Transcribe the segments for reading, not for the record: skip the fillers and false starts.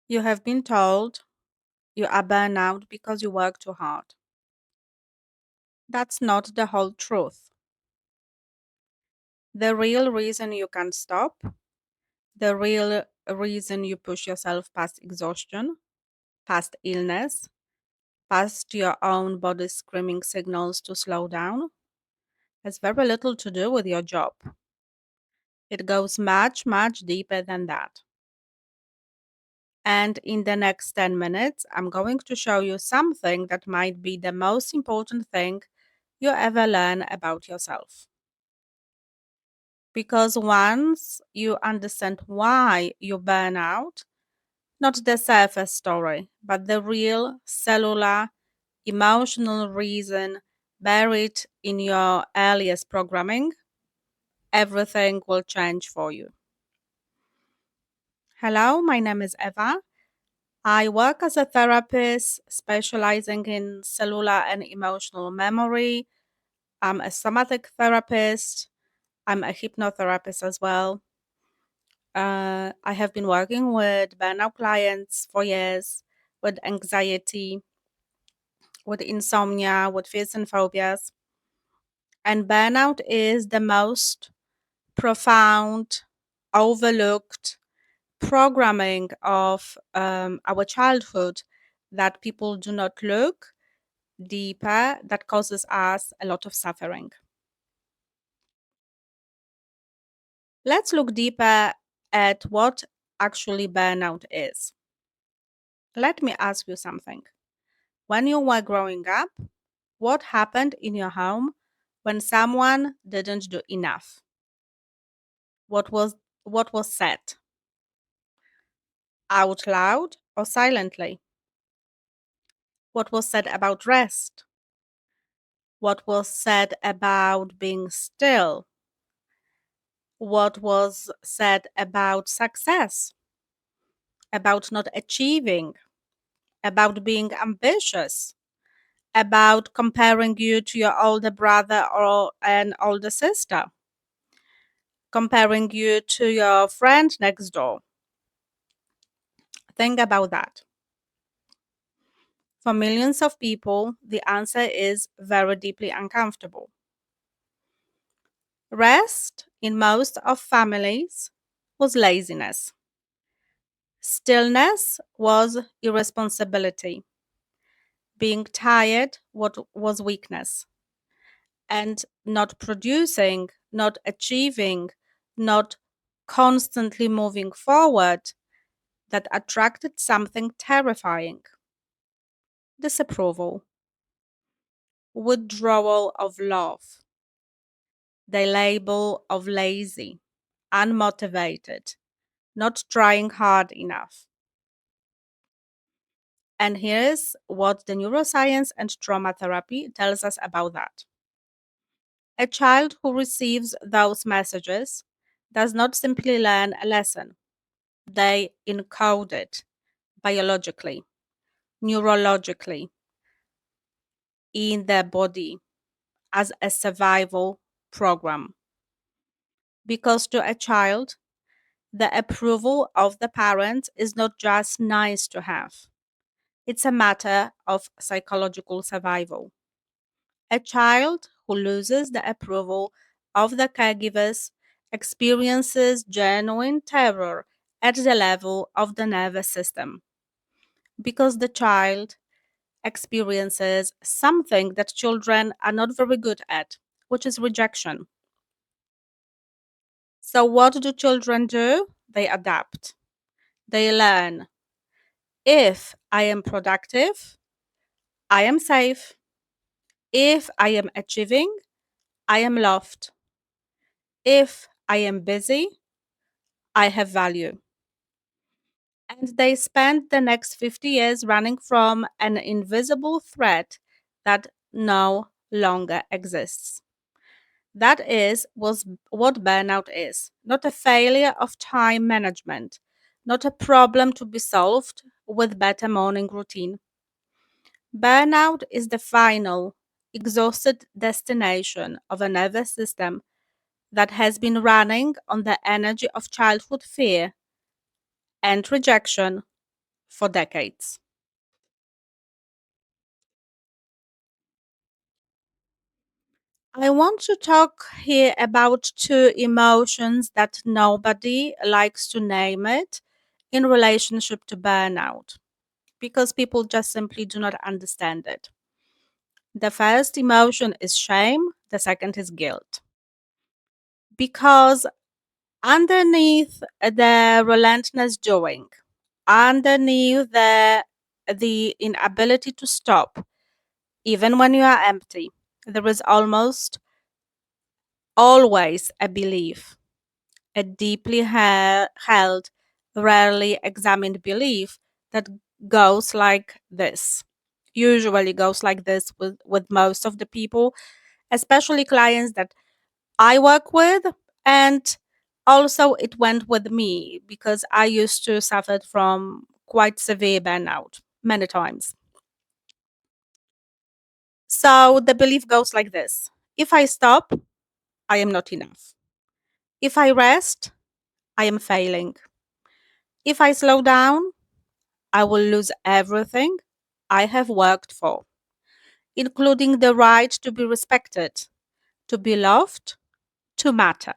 You have been told you are burnout because you work too hard. That's not the whole truth. The real reason you can't stop, the real reason you push yourself past exhaustion, past illness, past your own body's screaming signals to slow down, has very little to do with your job. It goes much, much deeper than that. And in the next 10 minutes, I'm going to show you something that might be the most important thing you ever learn about yourself. Because once you understand why you burn out, not the surface story, but the real cellular, emotional reason buried in your earliest programming, everything will change for you. Hello, my name is Eva. I work as a therapist specializing in cellular and emotional memory. I'm a somatic therapist. I'm a hypnotherapist as well. I have been working with burnout clients for years, with anxiety, with insomnia, with fears and phobias. And burnout is the most profound, overlooked programming of our childhood that people do not look deeper, that causes us a lot of suffering. Let's look deeper at what actually burnout is. Let me ask you something. When you were growing up, what happened in your home when someone didn't do enough? What was what was said? Out loud or silently? What was said about rest? What was said about being still? What was said about success? About not achieving? About being ambitious? About comparing you to your older brother or an older sister? Comparing you to your friend next door? Think about that. For millions of people, the answer is very deeply uncomfortable. Rest, in most of families, was laziness. Stillness was irresponsibility. Being tired was weakness. And not producing, not achieving, not constantly moving forward, that attracted something terrifying: disapproval, withdrawal of love, the label of lazy, unmotivated, not trying hard enough. And here's what the neuroscience and trauma therapy tells us about that. A child who receives those messages does not simply learn a lesson, they encode it biologically, neurologically, in their body as a survival program. Because to a child, the approval of the parent is not just nice to have, it's a matter of psychological survival. A child who loses the approval of the caregivers experiences genuine terror at the level of the nervous system because the child experiences something that children are not very good at, which is rejection. So, what do children do? They adapt, they learn. If I am productive, I am safe. If I am achieving, I am loved. If I am busy, I have value. And they spend the next 50 years running from an invisible threat that no longer exists. That is was what burnout is: not a failure of time management, not a problem to be solved with better morning routine. Burnout is the final, exhausted destination of a nervous system that has been running on the energy of childhood fear and rejection for decades. I want to talk here about two emotions that nobody likes to name it in relationship to burnout because people just simply do not understand it. The first emotion is shame, the second is guilt. Because underneath the relentless doing, underneath the inability to stop, even when you are empty, there is almost always a belief, a deeply held, rarely examined belief that goes like this. Usually goes like this with most of the people, especially clients that I work with. And also, it went with me because I used to suffer from quite severe burnout many times. So the belief goes like this: if I stop, I am not enough. If I rest, I am failing. If I slow down, I will lose everything I have worked for, including the right to be respected, to be loved, to matter.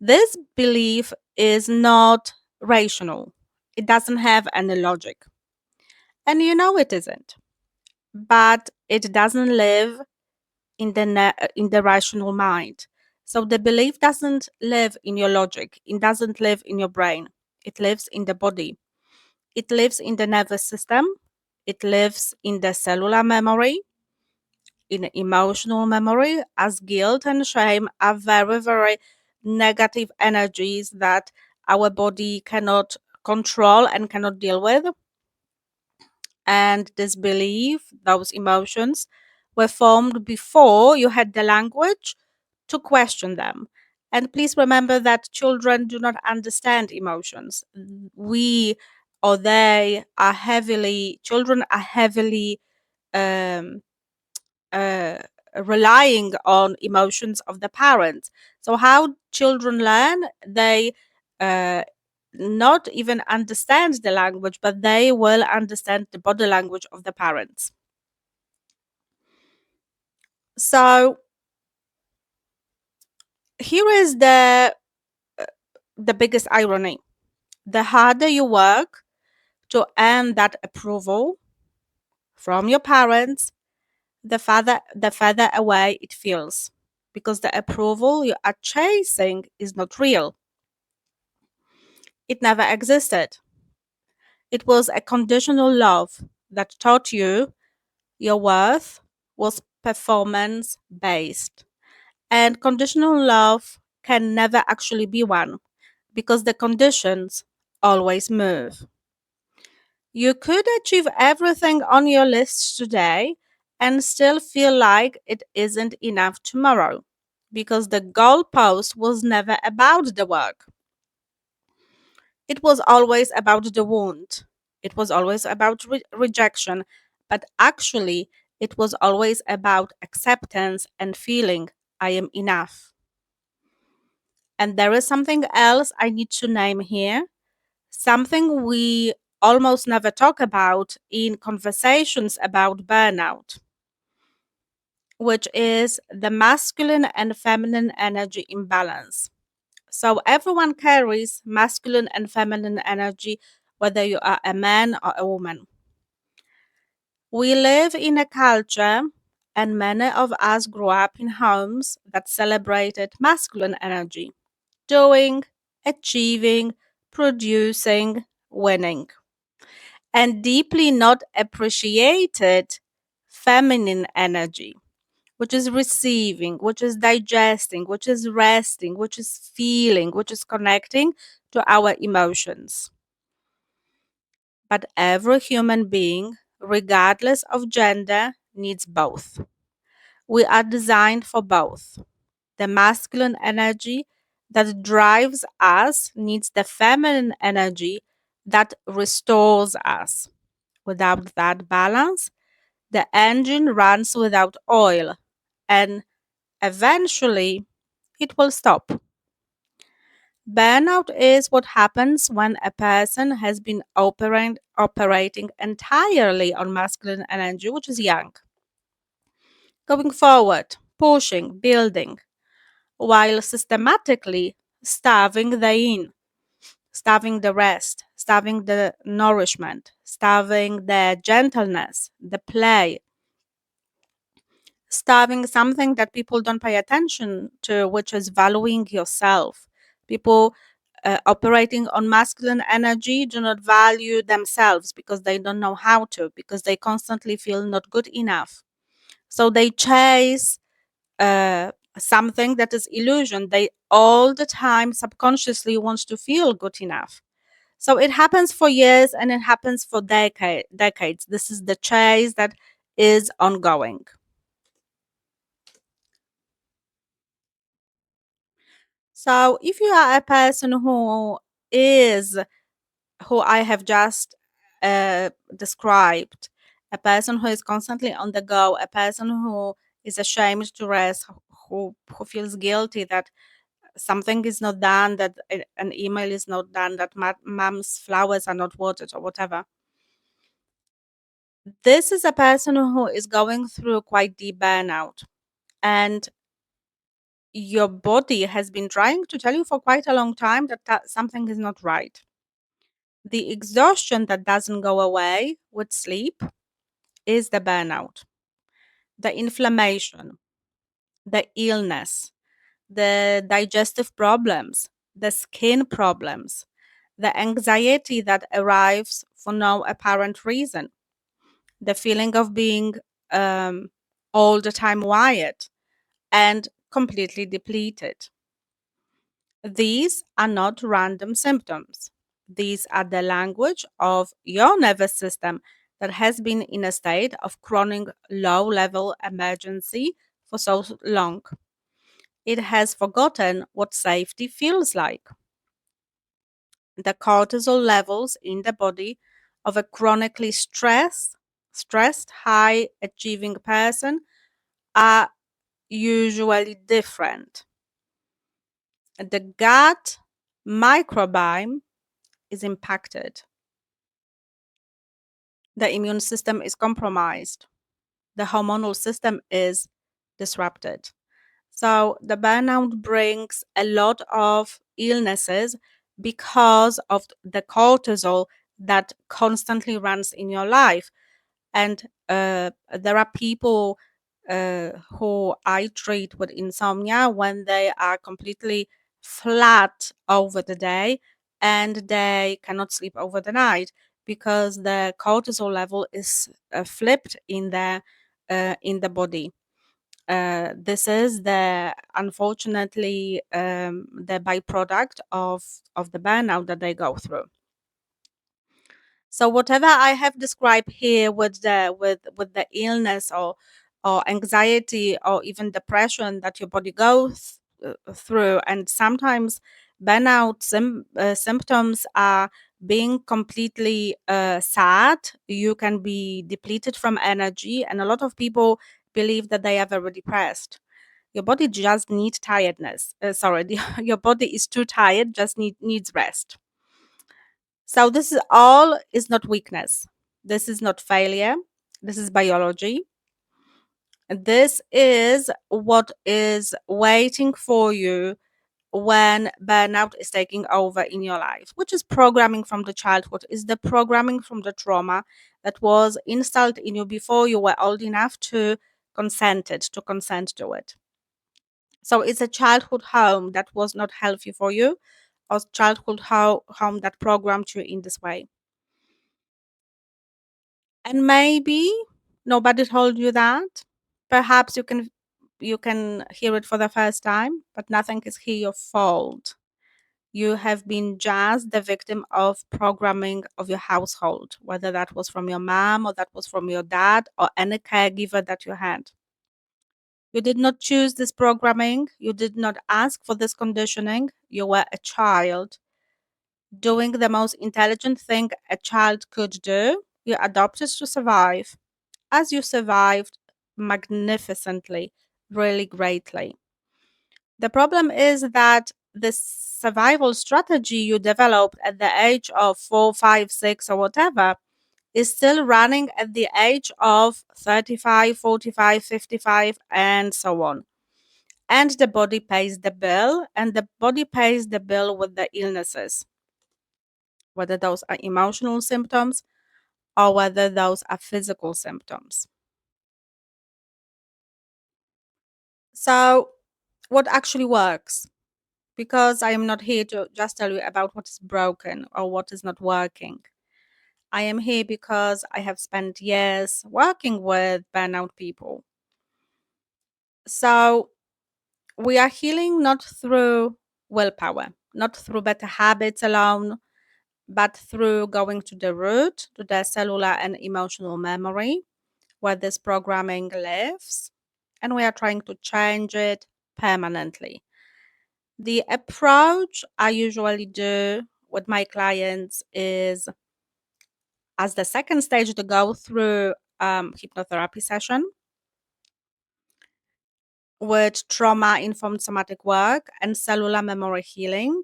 This belief is not rational. It doesn't have any logic. And you know it isn't. But it doesn't live in the rational mind. So the belief doesn't live in your logic. It doesn't live in your brain. It lives in the body. It lives in the nervous system. It lives in the cellular memory, in emotional memory, as guilt and shame are very, very negative energies that our body cannot control and cannot deal with. And this belief, those emotions, were formed before you had the language to question them. And please remember that children do not understand emotions. We or they are heavily, children are heavily um, uh, relying on emotions of the parents. So how children learn, they uh, not even understand the language, but they will understand the body language of the parents. So here is the biggest irony: the harder you work to earn that approval from your parents, the further away it feels, because the approval you are chasing is not real. It never existed. It was a conditional love that taught you your worth was performance based. And conditional love can never actually be one because the conditions always move. You could achieve everything on your list today and still feel like it isn't enough tomorrow because the goalpost was never about the work. It was always about the wound. It was always about rejection, but actually, it was always about acceptance and feeling I am enough. And there is something else I need to name here, something we almost never talk about in conversations about burnout, which is the masculine and feminine energy imbalance. So everyone carries masculine and feminine energy, whether you are a man or a woman. We live in a culture, and many of us grew up in homes that celebrated masculine energy: doing, achieving, producing, winning, and deeply not appreciated feminine energy, which is receiving, which is digesting, which is resting, which is feeling, which is connecting to our emotions. But every human being, regardless of gender, needs both. We are designed for both. The masculine energy that drives us needs the feminine energy that restores us. Without that balance, the engine runs without oil and eventually it will stop. Burnout is what happens when a person has been operating entirely on masculine energy, which is yang, going forward, pushing, building, while systematically starving the yin, starving the rest, starving the nourishment, starving the gentleness, the play, starving something that people don't pay attention to, which is valuing yourself. People operating on masculine energy do not value themselves because they don't know how to, because they constantly feel not good enough. So they chase uh, something that is illusion. They all the time subconsciously want to feel good enough. So it happens for years and it happens for decades. This is the chase that is ongoing. So if you are a person is who I have just described, a person who is constantly on the go, a person who is ashamed to rest, who feels guilty that something is not done, that an email is not done, that mom's flowers are not watered or whatever. This is a person who is going through quite deep burnout, and your body has been trying to tell you for quite a long time that, something is not right. The exhaustion that doesn't go away with sleep is the burnout, the inflammation, the illness, the digestive problems, the skin problems, the anxiety that arrives for no apparent reason, the feeling of being um, all the time wired and completely depleted. These are not random symptoms. These are the language of your nervous system that has been in a state of chronic low level emergency for so long. It has forgotten what safety feels like. The cortisol levels in the body of a chronically stressed, high achieving person are usually different. The gut microbiome is impacted. The immune system is compromised. The hormonal system is disrupted. So the burnout brings a lot of illnesses because of the cortisol that constantly runs in your life. And there are people who I treat with insomnia when they are completely flat over the day and they cannot sleep over the night because the cortisol level is flipped in the body. This is the unfortunately the byproduct of the burnout that they go through. So whatever I have described here with the illness or anxiety or even depression that your body goes through, and sometimes burnout symptoms are being completely sad. You can be depleted from energy, and a lot of people believe that they are very depressed. Your body just needs tiredness. Your body is too tired, just needs rest. So this is all is not weakness. This is not failure. This is biology. This is what is waiting for you when burnout is taking over in your life, which is programming from the childhood, is the programming from the trauma that was installed in you before you were old enough to consent to it. So it's a childhood home that was not healthy for you, or childhood home that programmed you in this way. And maybe nobody told you that. Perhaps you can hear it for the first time, but nothing is here your fault. You have been just the victim of programming of your household, whether that was from your mom or that was from your dad or any caregiver that you had. You did not choose this programming. You did not ask for this conditioning. You were a child doing the most intelligent thing a child could do. You adopted to survive. As you survived magnificently, really greatly. The problem is that this survival strategy you developed at the age of 4, 5, 6, or whatever is still running at the age of 35, 45, 55, and so on. And the body pays the bill, and the body pays the bill with the illnesses, whether those are emotional symptoms or whether those are physical symptoms. So, what actually works? Because I am not here to just tell you about what is broken or what is not working. I am here because I have spent years working with burnout people. So, we are healing not through willpower, not through better habits alone, but through going to the root, to the cellular and emotional memory where this programming lives, and we are trying to change it permanently. The approach I usually do with my clients is as the second stage to go through hypnotherapy session with trauma informed somatic work and cellular memory healing.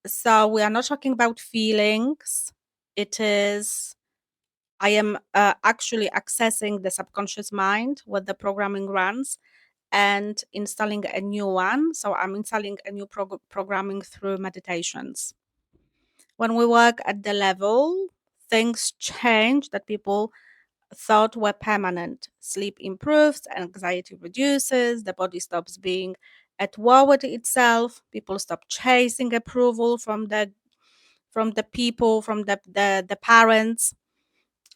So we are not talking about feelings. It is, I am actually accessing the subconscious mind where the programming runs and installing a new one. So I'm installing a new programming through meditations. When we work at the level, things change that people thought were permanent. Sleep improves, anxiety reduces, the body stops being at war with itself, people stop chasing approval from the people, from the parents,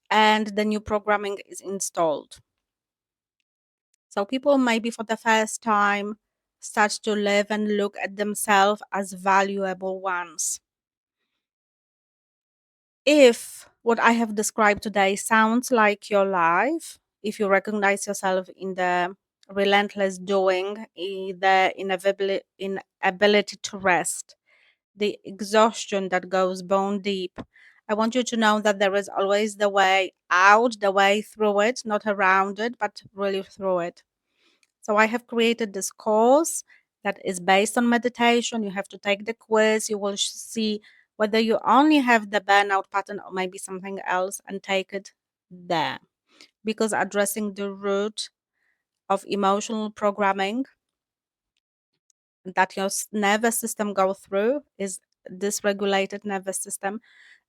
and the new programming is installed. So people maybe for the first time start to live and look at themselves as valuable ones. If what I have described today sounds like your life, if you recognize yourself in the relentless doing, the inability to rest, the exhaustion that goes bone deep, I want you to know that there is always the way out, the way through it, not around it, but really through it. So I have created this course that is based on meditation. You have to take the quiz. You will see whether you only have the burnout pattern or maybe something else and take it there. Because addressing the root of emotional programming that your nervous system go through is dysregulated nervous system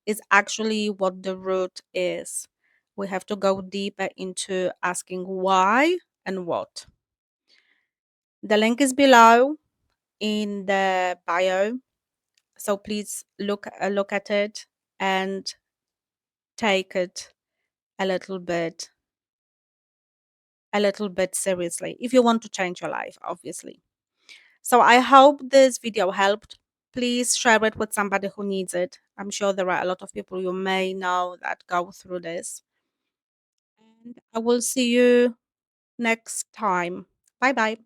is actually what the root is. We have to go deeper into asking why and what. The link is below in the bio. So please look at it and take it a little bit seriously if you want to change your life, obviously. So I hope this video helped. Please share it with somebody who needs it. I'm sure there are a lot of people you may know that go through this. And I will see you next time. Bye bye.